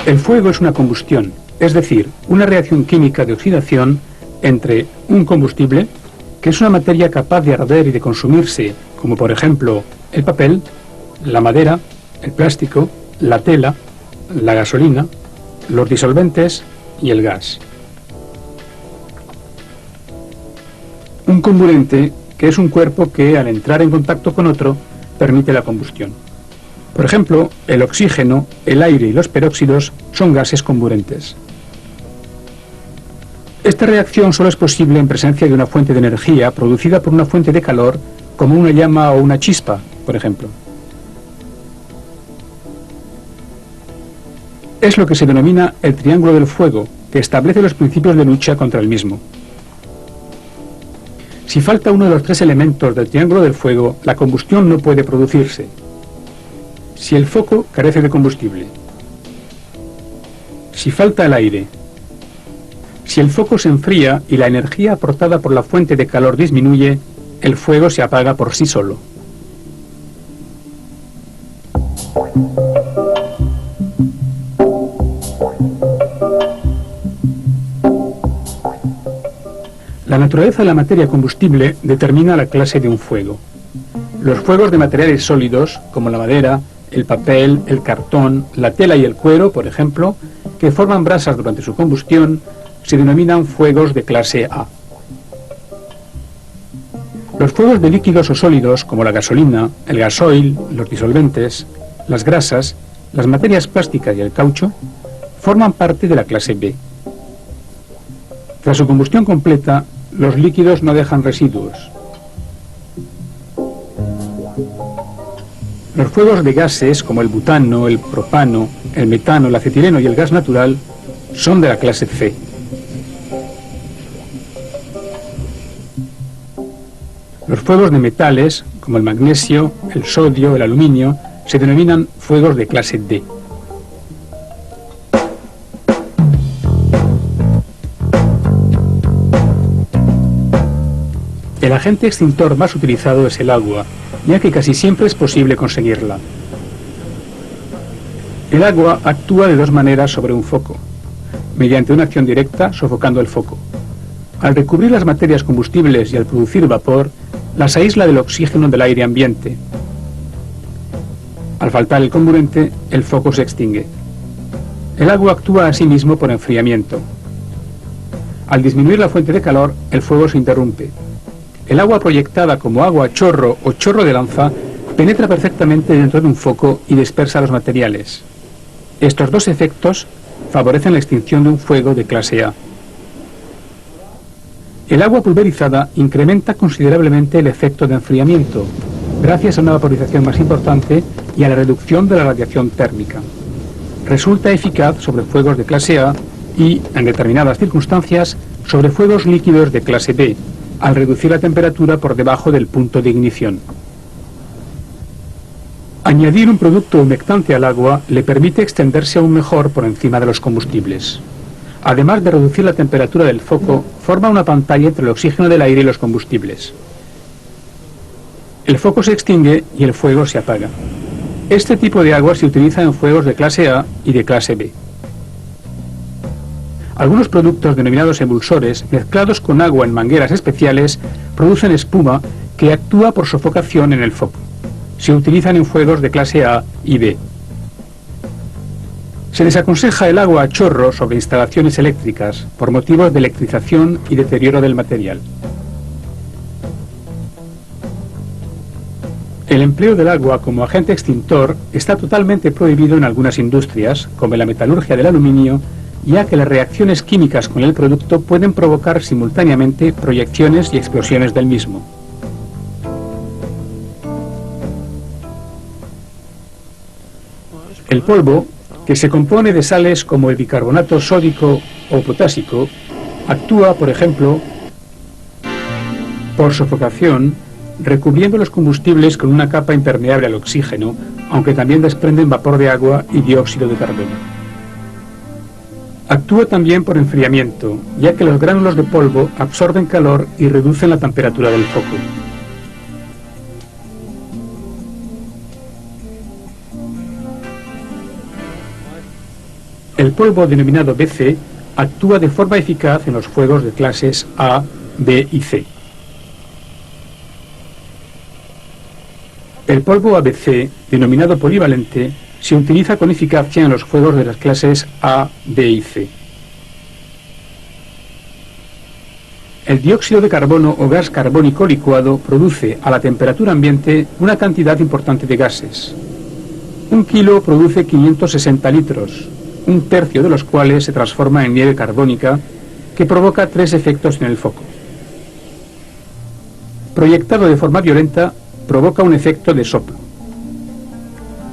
El fuego es una combustión, es decir, una reacción química de oxidación entre un combustible, que es una materia capaz de arder y de consumirse, como por ejemplo el papel, la madera, el plástico, la tela, la gasolina, los disolventes y el gas. Un comburente, que es un cuerpo que al entrar en contacto con otro permite la combustión. Por ejemplo, el oxígeno, el aire y los peróxidos son gases comburentes. Esta reacción solo es posible en presencia de una fuente de energía producida por una fuente de calor, como una llama o una chispa, por ejemplo. Es lo que se denomina el triángulo del fuego, que establece los principios de lucha contra el mismo. Si falta uno de los tres elementos del triángulo del fuego, la combustión no puede producirse. Si el foco carece de combustible, si falta el aire, si el foco se enfría y la energía aportada por la fuente de calor disminuye, el fuego se apaga por sí solo. La naturaleza de la materia combustible determina la clase de un fuego. Los fuegos de materiales sólidos, como la madera, el papel, el cartón, la tela y el cuero, por ejemplo, que forman brasas durante su combustión, se denominan fuegos de clase A. Los fuegos de líquidos o sólidos, como la gasolina, el gasoil, los disolventes, las grasas, las materias plásticas y el caucho, forman parte de la clase B. Tras su combustión completa, los líquidos no dejan residuos. Los fuegos de gases, como el butano, el propano, el metano, el acetileno y el gas natural, son de la clase C. Los fuegos de metales, como el magnesio, el sodio, el aluminio, se denominan fuegos de clase D. El agente extintor más utilizado es el agua, ya que casi siempre es posible conseguirla. El agua actúa de dos maneras sobre un foco: mediante una acción directa, sofocando el foco. Al recubrir las materias combustibles y al producir vapor, las aísla del oxígeno del aire ambiente. Al faltar el comburente, el foco se extingue. El agua actúa asimismo por enfriamiento. Al disminuir la fuente de calor, el fuego se interrumpe. El agua proyectada como agua a chorro o chorro de lanza penetra perfectamente dentro de un foco y dispersa los materiales. Estos dos efectos favorecen la extinción de un fuego de clase A. El agua pulverizada incrementa considerablemente el efecto de enfriamiento, gracias a una vaporización más importante y a la reducción de la radiación térmica. Resulta eficaz sobre fuegos de clase A y, en determinadas circunstancias, sobre fuegos líquidos de clase B, al reducir la temperatura por debajo del punto de ignición. Añadir un producto humectante al agua le permite extenderse aún mejor por encima de los combustibles. Además de reducir la temperatura del foco, forma una pantalla entre el oxígeno del aire y los combustibles. El foco se extingue y el fuego se apaga. Este tipo de agua se utiliza en fuegos de clase A y de clase B. Algunos productos denominados emulsores, mezclados con agua en mangueras especiales, producen espuma que actúa por sofocación en el foco. Se utilizan en fuegos de clase A y B. Se desaconseja el agua a chorro sobre instalaciones eléctricas por motivos de electrización y deterioro del material. El empleo del agua como agente extintor está totalmente prohibido en algunas industrias, como en la metalurgia del aluminio, ya que las reacciones químicas con el producto pueden provocar simultáneamente proyecciones y explosiones del mismo. El polvo, que se compone de sales como el bicarbonato sódico o potásico, actúa, por ejemplo, por sofocación, recubriendo los combustibles con una capa impermeable al oxígeno, aunque también desprenden vapor de agua y dióxido de carbono. Actúa también por enfriamiento, ya que los gránulos de polvo absorben calor y reducen la temperatura del foco. El polvo denominado BC actúa de forma eficaz en los fuegos de clases A, B y C. El polvo ABC, denominado polivalente, se utiliza con eficacia en los fuegos de las clases A, B y C. El dióxido de carbono o gas carbónico licuado produce a la temperatura ambiente una cantidad importante de gases. 1 kilo produce 560 litros, un tercio de los cuales se transforma en nieve carbónica, que provoca 3 efectos en el foco. Proyectado de forma violenta, provoca un efecto de soplo.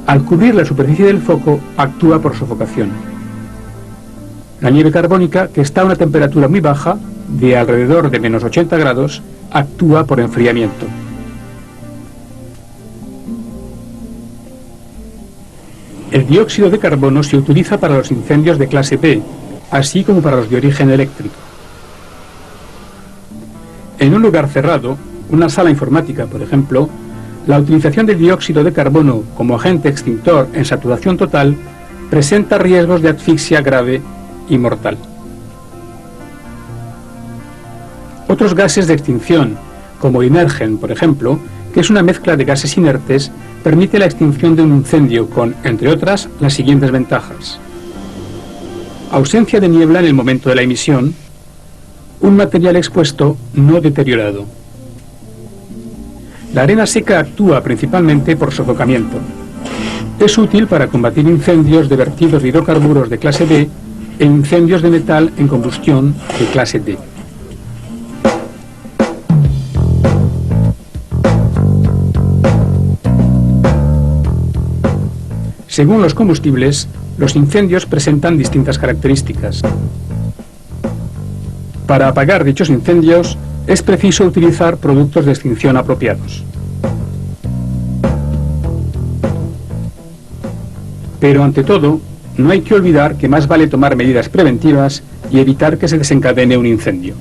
Al cubrir la superficie del foco, actúa por sofocación. La nieve carbónica, que está a una temperatura muy baja, de alrededor de menos 80 grados, actúa por enfriamiento. El dióxido de carbono se utiliza para los incendios de clase B, así como para los de origen eléctrico. En un lugar cerrado, una sala informática, por ejemplo, la utilización del dióxido de carbono como agente extintor en saturación total presenta riesgos de asfixia grave y mortal. Otros gases de extinción, como el inergen, por ejemplo, que es una mezcla de gases inertes, permite la extinción de un incendio con, entre otras, las siguientes ventajas. Ausencia de niebla en el momento de la emisión, un material expuesto no deteriorado. La arena seca actúa principalmente por sofocamiento. Es útil para combatir incendios de vertidos de hidrocarburos de clase B e incendios de metal en combustión de clase D. Según los combustibles, los incendios presentan distintas características. Para apagar dichos incendios, es preciso utilizar productos de extinción apropiados. Pero ante todo, no hay que olvidar que más vale tomar medidas preventivas y evitar que se desencadene un incendio.